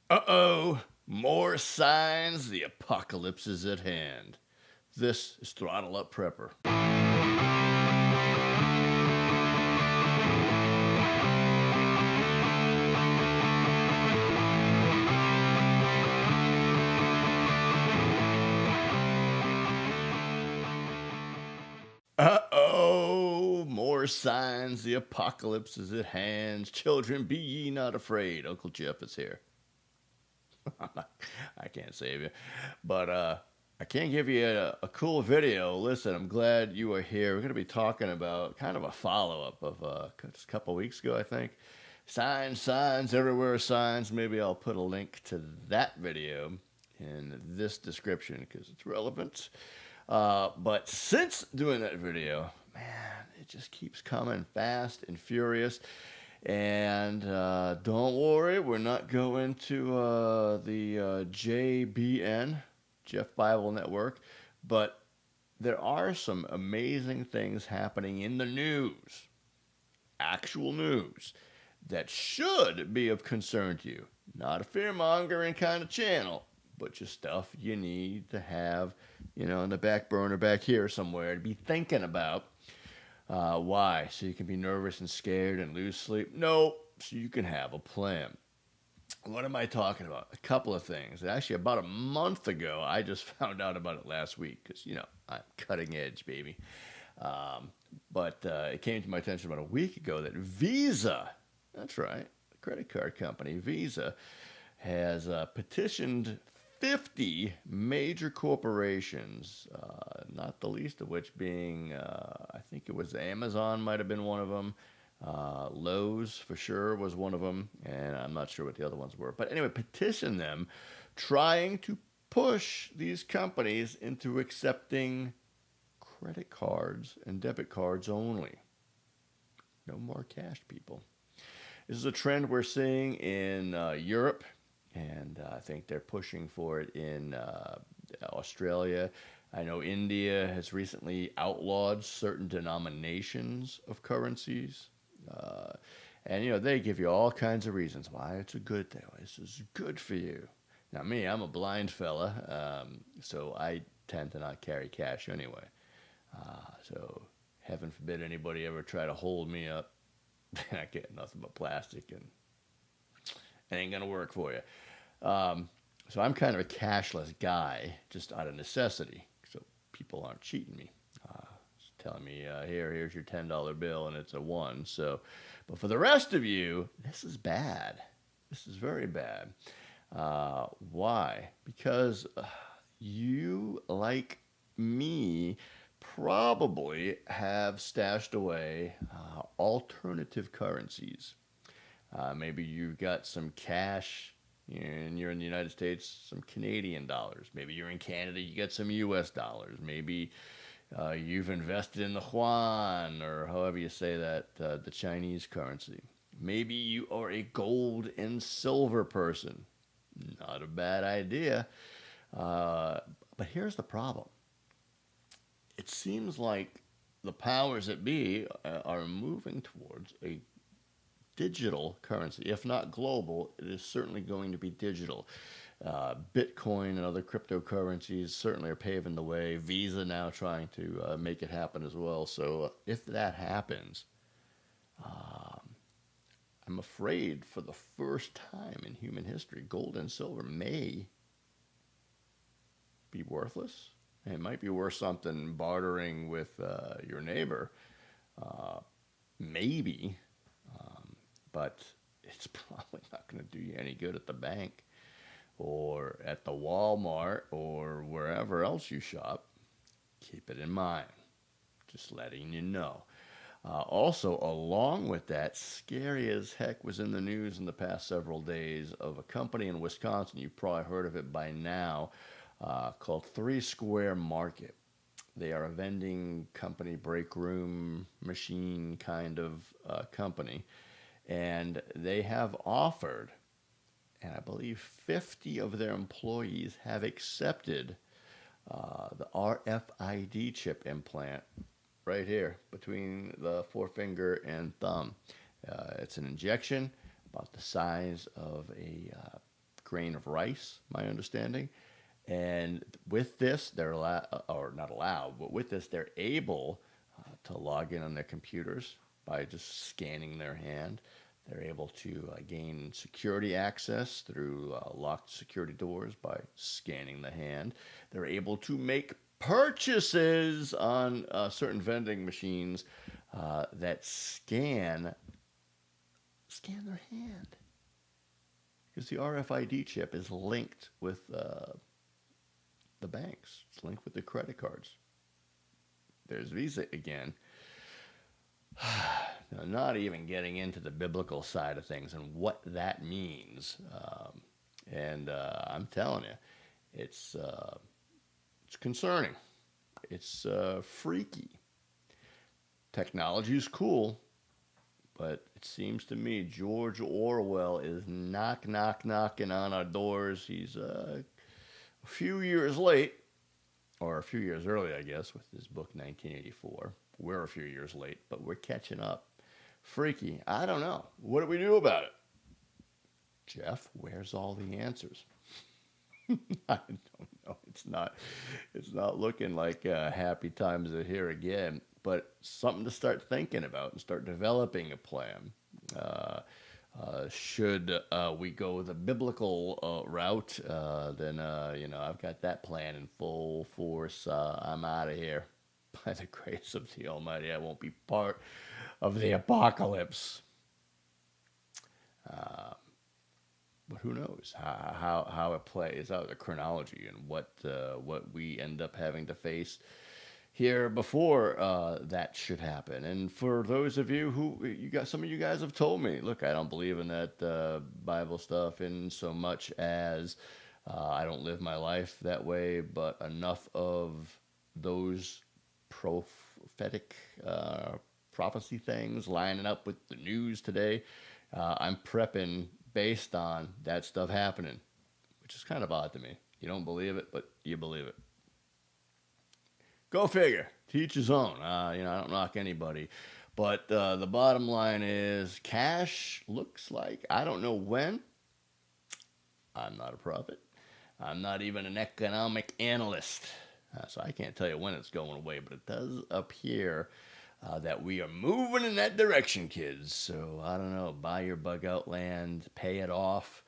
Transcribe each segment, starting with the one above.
Uh-oh, more signs the apocalypse is at hand. This is Throttle Up Prepper. Uh-oh, more signs the apocalypse is at hand. Children, be ye not afraid. Uncle Jeff is here. I can't save you. But I can give you a cool video. Listen, I'm glad you are here. We're going to be talking about kind of a follow-up of just a couple weeks ago, I think. Signs, everywhere signs. Maybe I'll put a link to that video in this description because it's relevant. But since doing that video, man, it just keeps coming fast and furious. And don't worry, we're not going to the JBN, Jeff Bible Network, but there are some amazing things happening in the news, actual news, that should be of concern to you. Not a fear-mongering kind of channel, but just stuff you need to have, in the back burner back here somewhere to be thinking about. Why? So you can be nervous and scared and lose sleep? No, so you can have a plan. What am I talking about? A couple of things. Actually, about a month ago, I just found out about it last week because, I'm cutting edge, baby. But it came to my attention about a week ago that Visa, that's right, the credit card company, Visa, has petitioned 50 major corporations, not the least of which being, I think it was Amazon might have been one of them. Lowe's for sure was one of them, and I'm not sure what the other ones were. But anyway, petition them, trying to push these companies into accepting credit cards and debit cards only. No more cash, people. This is a trend we're seeing in Europe. And I think they're pushing for it in Australia. I know India has recently outlawed certain denominations of currencies. And they give you all kinds of reasons why it's a good thing. This is good for you. Now, me, I'm a blind fella, so I tend to not carry cash anyway. So heaven forbid anybody ever try to hold me up. I get nothing but plastic, and it ain't going to work for you. So I'm kind of a cashless guy, just out of necessity, so people aren't cheating me. Telling me, here's your $10 bill, and it's a 1. So, but for the rest of you, this is bad. This is very bad. Why? Because you, like me, probably have stashed away alternative currencies. Maybe you've got some cash and you're in the United States, some Canadian dollars. Maybe you're in Canada, you got some US dollars. Maybe you've invested in the yuan, or however you say that, the Chinese currency. Maybe you are a gold and silver person. Not a bad idea. But here's the problem. It seems like the powers that be are moving towards a digital currency. If not global, it is certainly going to be digital. Bitcoin and other cryptocurrencies certainly are paving the way. Visa now trying to make it happen as well. So if that happens, I'm afraid for the first time in human history, gold and silver may be worthless. It might be worth something bartering with your neighbor. Maybe. But it's probably not going to do you any good at the bank or at the Walmart or wherever else you shop. Keep it in mind. Just letting you know. Also, along with that, scary as heck was in the news in the past several days of a company in Wisconsin. You've probably heard of it by now, called 3 Square Market. They are a vending company, break room machine kind of company. And they have offered, and I believe 50 of their employees have accepted the RFID chip implant right here between the forefinger and thumb. It's an injection about the size of a grain of rice, my understanding. And with this, they're or not allowed, but with this, they're able to log in on their computers by just scanning their hand. They're able to gain security access through locked security doors by scanning the hand. They're able to make purchases on certain vending machines that scan their hand. Because the RFID chip is linked with the banks. It's linked with the credit cards. There's Visa again. Now, not even getting into the biblical side of things and what that means. I'm telling you, it's concerning. It's freaky. Technology is cool, but it seems to me George Orwell is knocking on our doors. He's a few years late, or a few years early, I guess, with his book 1984. We're a few years late, but we're catching up. Freaky. I don't know. What do we do about it? Jeff, where's all the answers? I don't know. It's not looking like happy times are here again, but something to start thinking about and start developing a plan. Should we go the biblical route, then I've got that plan in full force. I'm out of here. By the grace of the Almighty, I won't be part of the apocalypse. But who knows how it plays out, the chronology, and what we end up having to face here before that should happen. And for those of you some of you guys have told me, look, I don't believe in that Bible stuff in so much as I don't live my life that way, but enough of those prophetic prophecy things lining up with the news today. I'm prepping based on that stuff happening, which is kind of odd to me. You don't believe it, but you believe it. Go figure. To each his own. I don't knock anybody. But the bottom line is cash looks like, I don't know when. I'm not a prophet. I'm not even an economic analyst. So I can't tell you when it's going away, but it does appear that we are moving in that direction, kids. So I don't know, buy your bug out land, pay it off,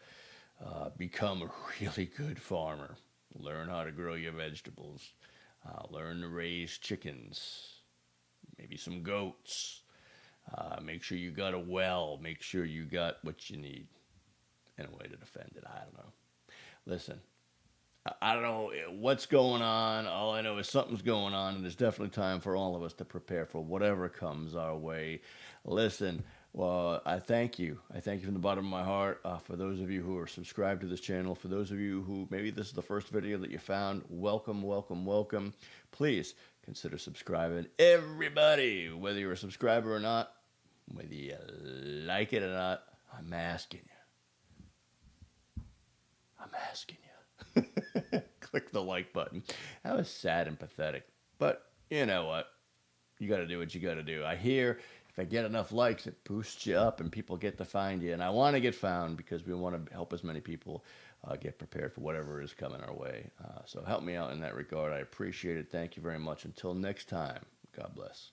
become a really good farmer, learn how to grow your vegetables, learn to raise chickens, maybe some goats, make sure you got a well, make sure you got what you need, and a way to defend it. I don't know. Listen, I don't know what's going on. All I know is something's going on, and there's definitely time for all of us to prepare for whatever comes our way. Listen, well, I thank you. I thank you from the bottom of my heart for those of you who are subscribed to this channel. For those of you who maybe this is the first video that you found, welcome, welcome, welcome. Please consider subscribing. Everybody, whether you're a subscriber or not, whether you like it or not, I'm asking you. I'm asking you. Click the like button. That was sad and pathetic. But you know what? You got to do what you got to do. I hear if I get enough likes, it boosts you up and people get to find you. And I want to get found because we want to help as many people get prepared for whatever is coming our way. So help me out in that regard. I appreciate it. Thank you very much. Until next time, God bless.